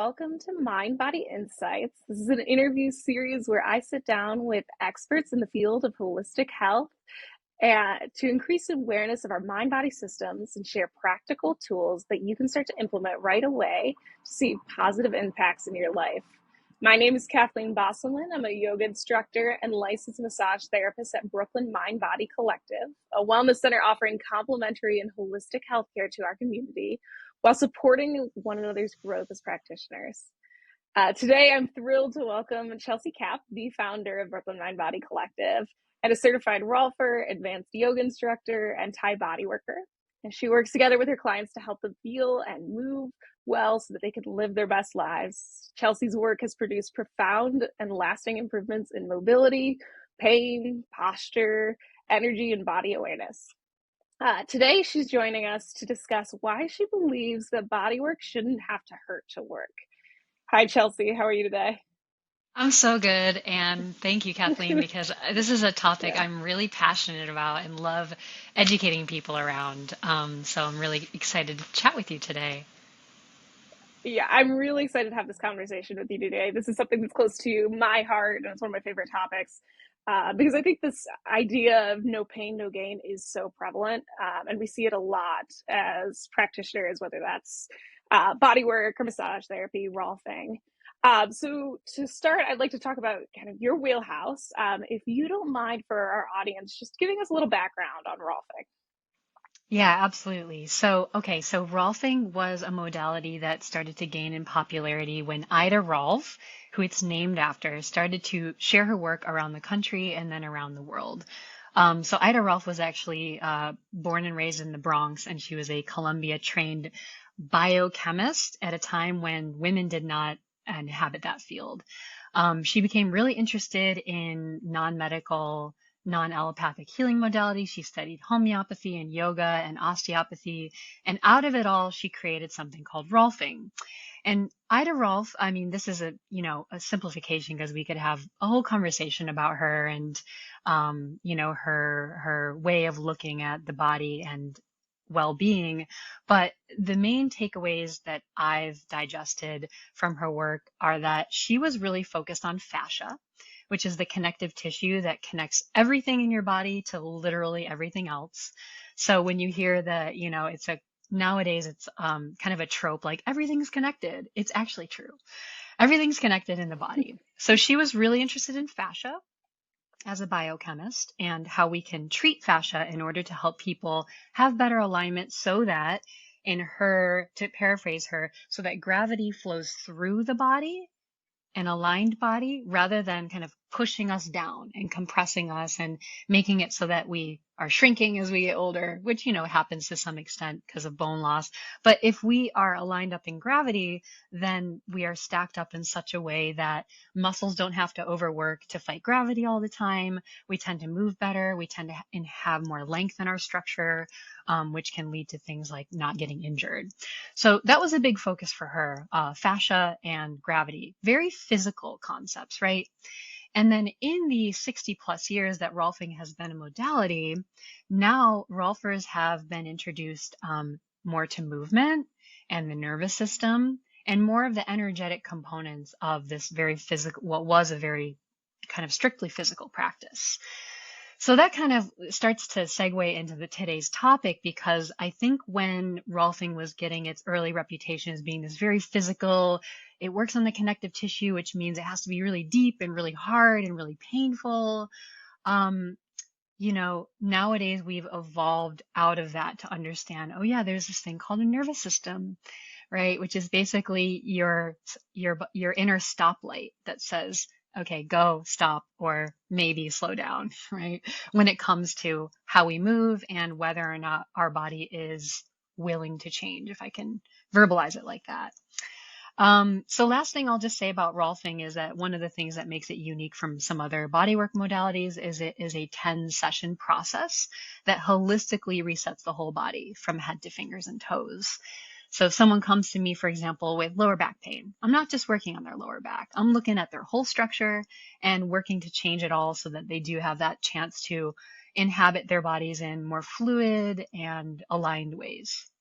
welcome to Mind Body Insights. This is an interview series where I sit down with experts in the field of holistic health and to increase awareness of our mind body systems and share practical tools that you can start to implement right away to see positive impacts in your life. My name is Kathleen Bosselman. I'm a yoga instructor and licensed massage therapist at Brooklyn Mindbody Collective, a wellness center offering complementary and holistic healthcare to our community while supporting one another's growth as practitioners. Today, I'm thrilled to welcome Chelsey Kap, the founder of Brooklyn Mindbody Collective, and a certified Rolfer, advanced yoga instructor, and Thai bodyworker. And she works together with her clients to help them feel and move well so that they can live their best lives. Chelsey's work has produced profound and lasting improvements in mobility, pain, posture, energy, and body awareness. Today, she's joining us to discuss why she believes that bodywork shouldn't have to hurt to work. Hi, Chelsey. How are you today? I'm so good, and thank you, Kathleen, because this is a topic Yeah. I'm really passionate about and love educating people around. So I'm really excited to chat with you today. Yeah, I'm really excited to have this conversation with you today. This is something that's close to my heart, and it's one of my favorite topics because I think this idea of no pain, no gain is so prevalent, and we see it a lot as practitioners, whether that's body work or massage therapy, Rolfing. So to start, I'd like to talk about kind of your wheelhouse. If you don't mind, for our audience, just giving us a little background on Rolfing. Yeah, absolutely. So Rolfing was a modality that started to gain in popularity when Ida Rolf, who it's named after, started to share her work around the country and then around the world. So Ida Rolf was actually born and raised in the Bronx, and she was a Columbia trained biochemist at a time when women did not inhabit that field. She became really interested in non-medical, non-allopathic healing modalities. She studied homeopathy and yoga and osteopathy. And out of it all, she created something called Rolfing. And Ida Rolf, I mean, this is a simplification because we could have a whole conversation about her and, her way of looking at the body and well-being. But the main takeaways that I've digested from her work are that she was really focused on fascia, which is the connective tissue that connects everything in your body to literally everything else. So when you hear that, nowadays it's kind of a trope, like everything's connected. It's actually true. Everything's connected in the body. So she was really interested in fascia as a biochemist and how we can treat fascia in order to help people have better alignment so that, to paraphrase her, so that gravity flows through the body, an aligned body, rather than kind of pushing us down and compressing us and making it so that we are shrinking as we get older, which, happens to some extent because of bone loss. But if we are aligned up in gravity, then we are stacked up in such a way that muscles don't have to overwork to fight gravity all the time. We tend to move better. We tend to have more length in our structure, which can lead to things like not getting injured. So that was a big focus for her, fascia and gravity, very physical concepts, right? And then in the 60 plus years that Rolfing has been a modality, now Rolfers have been introduced more to movement and the nervous system and more of the energetic components of this very physical, what was a very kind of strictly physical practice. So that kind of starts to segue into today's topic, because I think when Rolfing was getting its early reputation as being this very physical, it works on the connective tissue, which means it has to be really deep and really hard and really painful. Um, Nowadays we've evolved out of that to understand, oh yeah, there's this thing called a nervous system, right? Which is basically your inner stoplight that says, okay, go, stop, or maybe slow down, right? When it comes to how we move and whether or not our body is willing to change, if I can verbalize it like that. So last thing I'll just say about Rolfing is that one of the things that makes it unique from some other bodywork modalities is it is a 10-session process that holistically resets the whole body from head to fingers and toes. So if someone comes to me, for example, with lower back pain, I'm not just working on their lower back. I'm looking at their whole structure and working to change it all so that they do have that chance to inhabit their bodies in more fluid and aligned ways.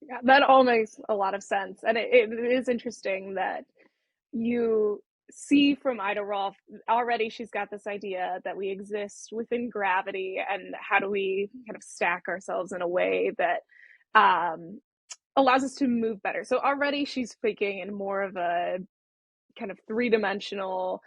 Yeah, that all makes a lot of sense. And it is interesting that you see from Ida Rolf already she's got this idea that we exist within gravity, and how do we kind of stack ourselves in a way that um, allows us to move better. So already she's thinking in more of a kind of three-dimensional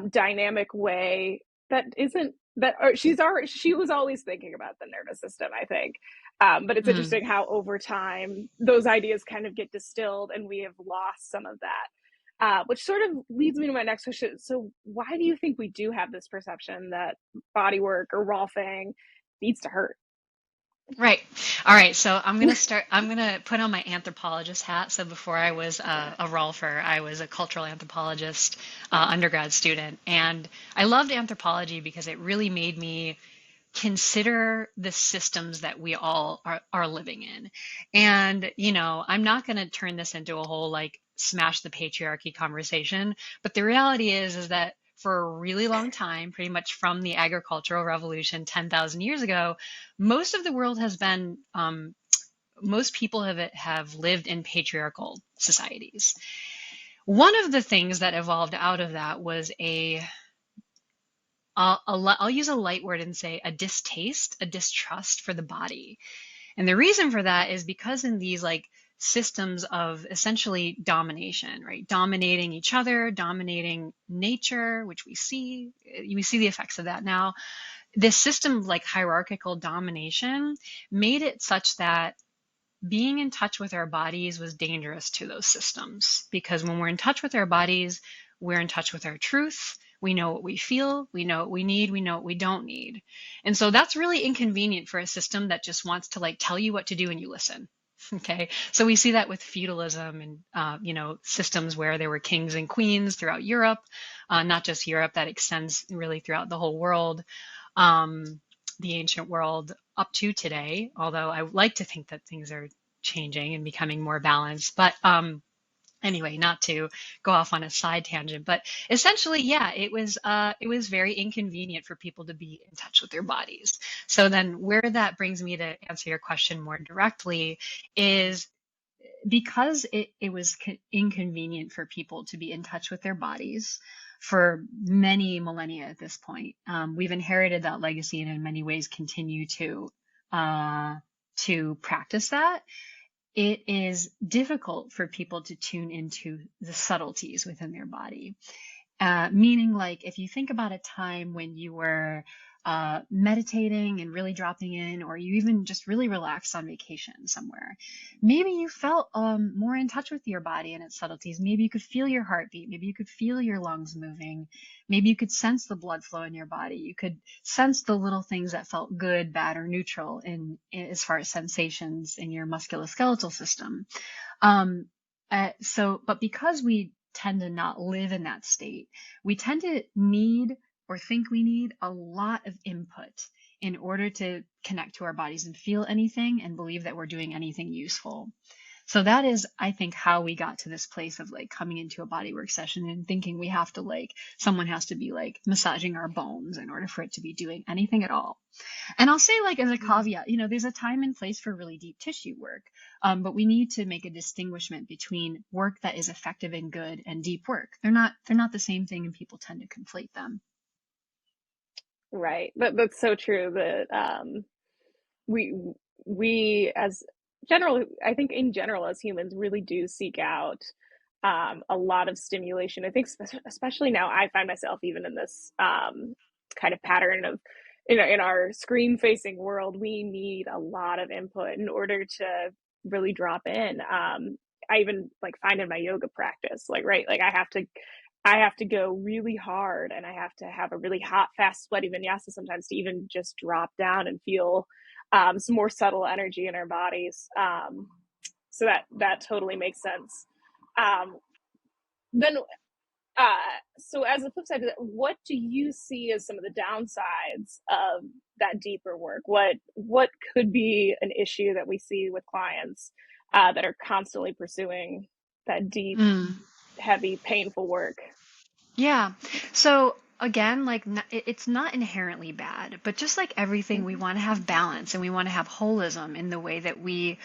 dynamic way that isn't that, or she was always thinking about the nervous system, I think. But it's Mm. interesting how over time those ideas kind of get distilled and we have lost some of that, which sort of leads me to my next question. So why do you think we do have this perception that body work or rolfing needs to hurt? Right. All right. So I'm going to put on my anthropologist hat. So before I was a Rolfer, I was a cultural anthropologist, undergrad student. And I loved anthropology because it really made me consider the systems that we all are living in. And, I'm not going to turn this into a whole like smash the patriarchy conversation, but the reality is that for a really long time, pretty much from the agricultural revolution 10,000 years ago, most of the world has been, most people have lived in patriarchal societies. One of the things that evolved out of that was I'll use a light word and say a distaste, a distrust for the body. And the reason for that is because in these like systems of essentially domination, right? Dominating each other, dominating nature, which we see the effects of that now. This system of like hierarchical domination made it such that being in touch with our bodies was dangerous to those systems, because when we're in touch with our bodies, we're in touch with our truth. We know what we feel, we know what we need, we know what we don't need. And so that's really inconvenient for a system that just wants to like tell you what to do and you listen. Okay. So we see that with feudalism and, systems where there were kings and queens throughout Europe, not just Europe, that extends really throughout the whole world. The ancient world up to today, although I like to think that things are changing and becoming more balanced. But anyway, not to go off on a side tangent, but essentially, yeah, it was very inconvenient for people to be in touch with their bodies. So then where that brings me to answer your question more directly is because it was inconvenient for people to be in touch with their bodies for many millennia at this point. We've inherited that legacy and in many ways continue uh, to practice that. It is difficult for people to tune into the subtleties within their body. Meaning, like, if you think about a time when you were meditating and really dropping in, or you even just really relaxed on vacation somewhere, maybe you felt more in touch with your body and its subtleties. Maybe you could feel your heartbeat. Maybe you could feel your lungs moving. Maybe you could sense the blood flow in your body. You could sense the little things that felt good, bad, or neutral as far as sensations in your musculoskeletal system. Um, but because we tend to not live in that state, we tend to need or think we need a lot of input in order to connect to our bodies and feel anything and believe that we're doing anything useful. So that is, I think, how we got to this place of like coming into a bodywork session and thinking we have to like, someone has to be like massaging our bones in order for it to be doing anything at all. And I'll say, like, as a caveat, there's a time and place for really deep tissue work, but we need to make a distinguishment between work that is effective and good and deep work. They're not the same thing, and people tend to conflate them. Right. That's so true. That we we as general, I think in general as humans really do seek out a lot of stimulation. I think especially now I find myself even in this kind of pattern of, in our screen facing world, we need a lot of input in order to really drop in. I even like find in my yoga practice, like, right, like I have to go really hard, and I have to have a really hot, fast, sweaty vinyasa sometimes to even just drop down and feel some more subtle energy in our bodies. So that totally makes sense. Um, then, so as a flip side to that, what do you see as some of the downsides of that deeper work? What could be an issue that we see with clients that are constantly pursuing that deep, Mm. heavy, painful work? Yeah. So again, like it's not inherently bad, but just like everything, we want to have balance and we want to have holism in the way that we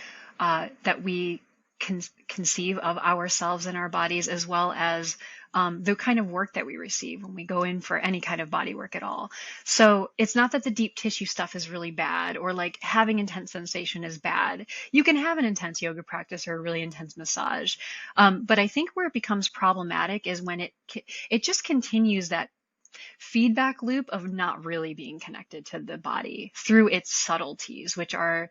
conceive of ourselves and our bodies, as well as the kind of work that we receive when we go in for any kind of body work at all. So it's not that the deep tissue stuff is really bad, or like having intense sensation is bad. You can have an intense yoga practice or a really intense massage, but I think where it becomes problematic is when it just continues that feedback loop of not really being connected to the body through its subtleties, which are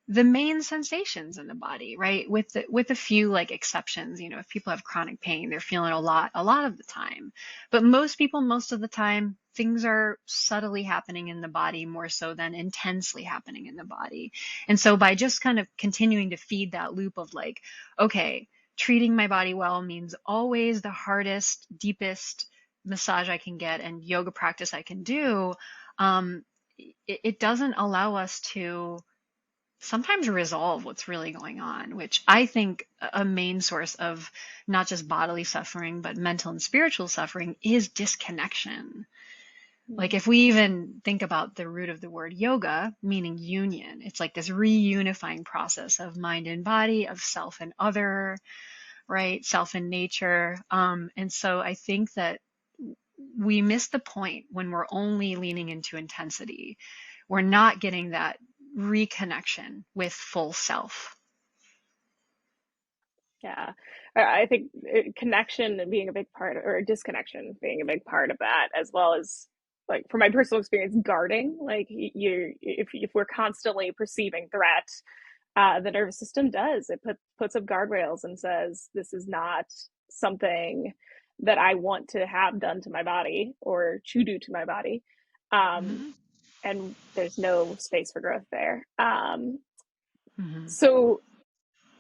the main sensations in the body, right? With a few like exceptions, if people have chronic pain, they're feeling a lot of the time. But most people, most of the time, things are subtly happening in the body more so than intensely happening in the body. And so by just kind of continuing to feed that loop of like, okay, treating my body well means always the hardest, deepest massage I can get and yoga practice I can do, um, it doesn't allow us to sometimes resolve what's really going on, which I think a main source of not just bodily suffering, but mental and spiritual suffering is disconnection. Like if we even think about the root of the word yoga, meaning union, it's like this reunifying process of mind and body, of self and other, right? Self and nature. And so I think that we miss the point when we're only leaning into intensity. We're not getting that reconnection with full self. Yeah. I think connection being a big part, or disconnection being a big part of that, as well as like from my personal experience, guarding. Like if we're constantly perceiving threat, the nervous system does it puts up guardrails and says this is not something that I want to have done to my body or to do to my body, um, Mm-hmm. and there's no space for growth there. Mm-hmm. So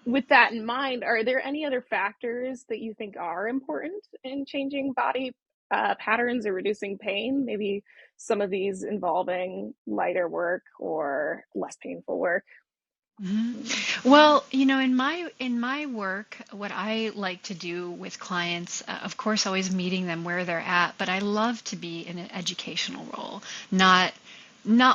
with that in mind, are there any other factors that you think are important in changing body patterns or reducing pain? Maybe some of these involving lighter work or less painful work. Well, in my work, what I like to do with clients, of course, always meeting them where they're at, but I love to be in an educational role, not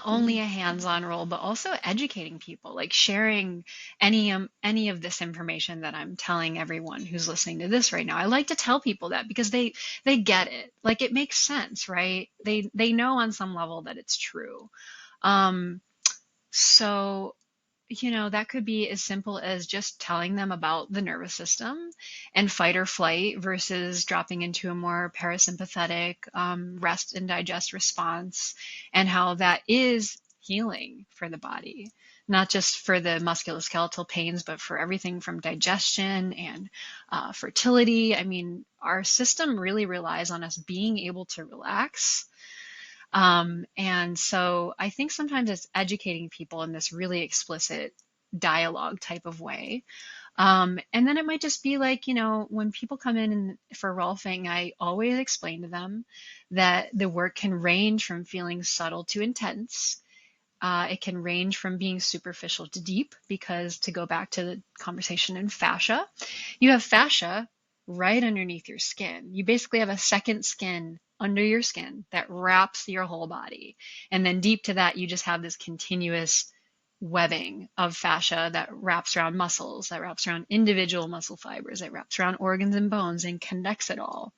only a hands-on role, but also educating people, like sharing any of this information that I'm telling everyone who's listening to this right now. I like to tell people that because they get it, like it makes sense, right? They know on some level that it's true. Um, so that could be as simple as just telling them about the nervous system and fight or flight versus dropping into a more parasympathetic rest and digest response, and how that is healing for the body, not just for the musculoskeletal pains, but for everything from digestion and fertility. I mean, our system really relies on us being able to relax, and so I think sometimes it's educating people in this really explicit dialogue type of way. And then it might just be like, when people come in for Rolfing, I always explain to them that the work can range from feeling subtle to intense. It can range from being superficial to deep, because to go back to the conversation in fascia, you have fascia right underneath your skin. You basically have a second skin under your skin that wraps your whole body. And then deep to that, you just have this continuous webbing of fascia that wraps around muscles, that wraps around individual muscle fibers, that wraps around organs and bones and connects it all.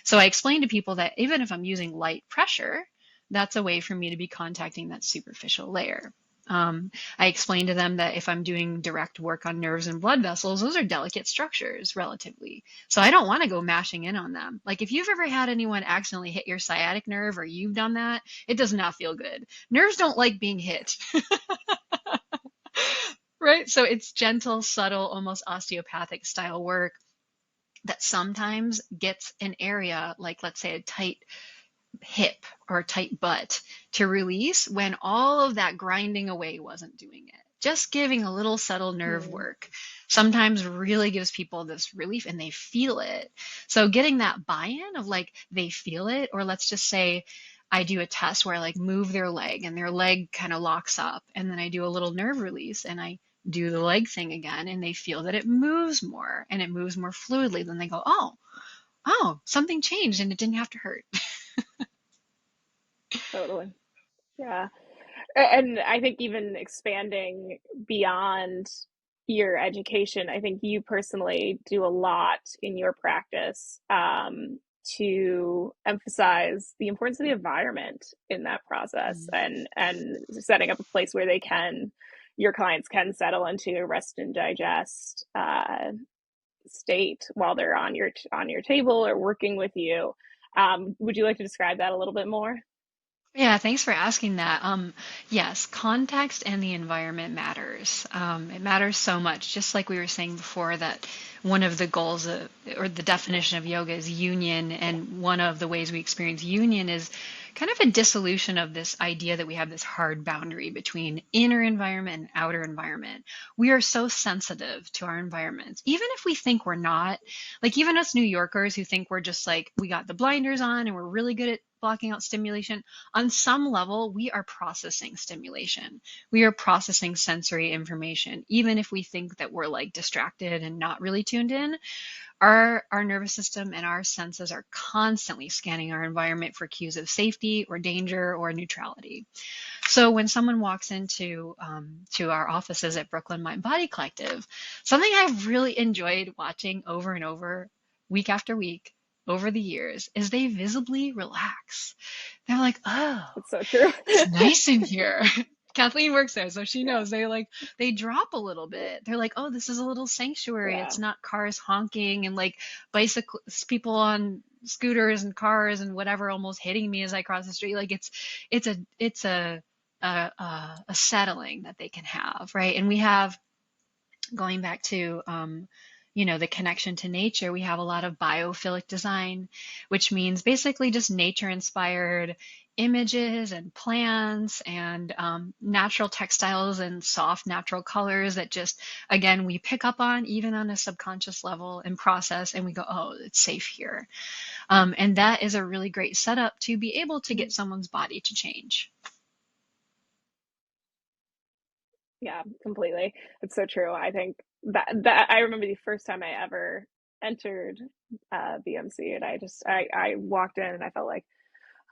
So I explain to people that even if I'm using light pressure, that's a way for me to be contacting that superficial layer. I explain to them that if I'm doing direct work on nerves and blood vessels, those are delicate structures relatively. So I don't want to go mashing in on them. Like if you've ever had anyone accidentally hit your sciatic nerve, or you've done that, it does not feel good. Nerves don't like being hit. Right? So it's gentle, subtle, almost osteopathic style work that sometimes gets an area, like let's say a tight hip or a tight butt, to release when all of that grinding away wasn't doing it. Just giving a little subtle nerve Mm-hmm. work sometimes really gives people this relief, and they feel it. So getting that buy-in of like they feel it, or let's just say I do a test where I like move their leg and their leg kind of locks up, and then I do a little nerve release and I do the leg thing again, and they feel that it moves more and it moves more fluidly. Then they go, oh, something changed and it didn't have to hurt. Totally. Yeah. And I think even expanding beyond your education, I think you personally do a lot in your practice to emphasize the importance of the environment in that process, Mm. and setting up a place where your clients can settle into a rest and digest state while they're on your table or working with you. Would you like to describe that a little bit more? Yeah, thanks for asking that. Yes, context and the environment matters. It matters so much. Just like we were saying before, that one of the goals or the definition of yoga is union, and one of the ways we experience union is kind of a dissolution of this idea that we have this hard boundary between inner environment and outer environment. We are so sensitive to our environments, even if we think we're not. Like even us New Yorkers who think we're just like we got the blinders on and we're really good at blocking out stimulation, on some level, we are processing stimulation. We are processing sensory information. Even if we think that we're like distracted and not really tuned in, our nervous system and our senses are constantly scanning our environment for cues of safety or danger or neutrality. So when someone walks into to our offices at Brooklyn Mindbody Collective, something I've really enjoyed watching over and over, week after week, over the years, is they visibly relax. They're like, oh, It's so true. it's nice in here. Kathleen works there, so she knows. They drop a little bit. They're like, oh, this is a little sanctuary. Yeah. It's not cars honking and like bicycles, people on scooters and cars and whatever almost hitting me as I cross the street. Like it's a settling that they can have, right? And we have, going back to the connection to nature, we have a lot of biophilic design, which means basically just nature inspired images and plants and natural textiles and soft natural colors that just, again, we pick up on even on a subconscious level and process, and we go, oh, it's safe here. And that is a really great setup to be able to get someone's body to change. Yeah, completely. It's so true. I think that I remember the first time I ever entered BMC, and I walked in and I felt like,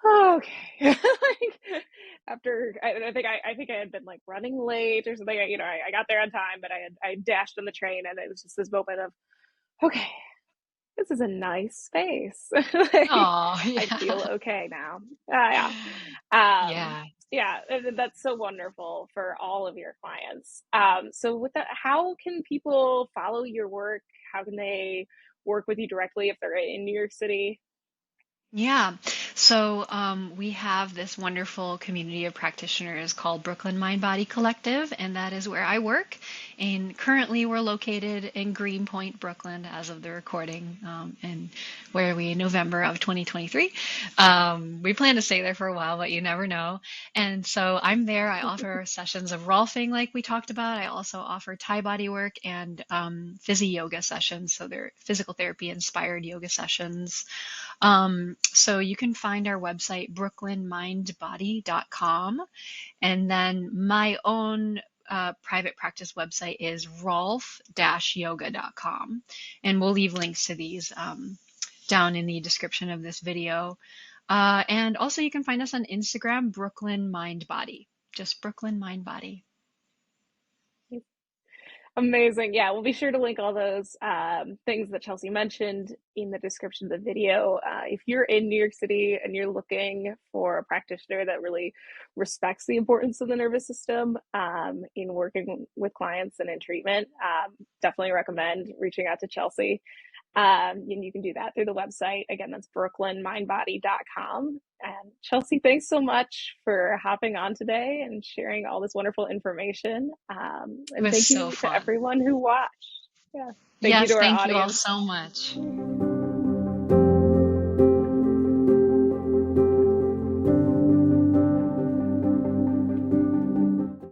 oh, okay. Like after I think I had been like running late or something. I got there on time, but I dashed on the train, and it was just this moment of, okay, this is a nice space. Like, Oh, I feel yeah. okay now. Yeah. Um, Yeah. yeah, that's so wonderful for all of your clients. So with that, how can people follow your work? How can they work with you directly if they're in New York City? Yeah. So we have this wonderful community of practitioners called Brooklyn Mindbody Collective, and that is where I work. And currently, we're located in Greenpoint, Brooklyn, as of the recording, and where we November of 2023. We plan to stay there for a while, but you never know. And so I'm there. I offer sessions of Rolfing, like we talked about. I also offer Thai body work and physio yoga sessions. So they're physical therapy inspired yoga sessions. So you can find our website, brooklynmindbody.com. And then my own private practice website is rolf-yoga.com. And we'll leave links to these down in the description of this video. And also you can find us on Instagram, Brooklyn Mindbody, just Brooklyn Mindbody. Amazing. Yeah, we'll be sure to link all those things that Chelsey mentioned in the description of the video. If you're in New York City and you're looking for a practitioner that really respects the importance of the nervous system in working with clients and in treatment, definitely recommend reaching out to Chelsey. And you can do that through the website. Again, that's brooklynmindbody.com. And Chelsey, thanks so much for hopping on today and sharing all this wonderful information. It And was thank so you to fun. everyone who watched. Yeah. Thank you to Yes, our thank you all audience. so much.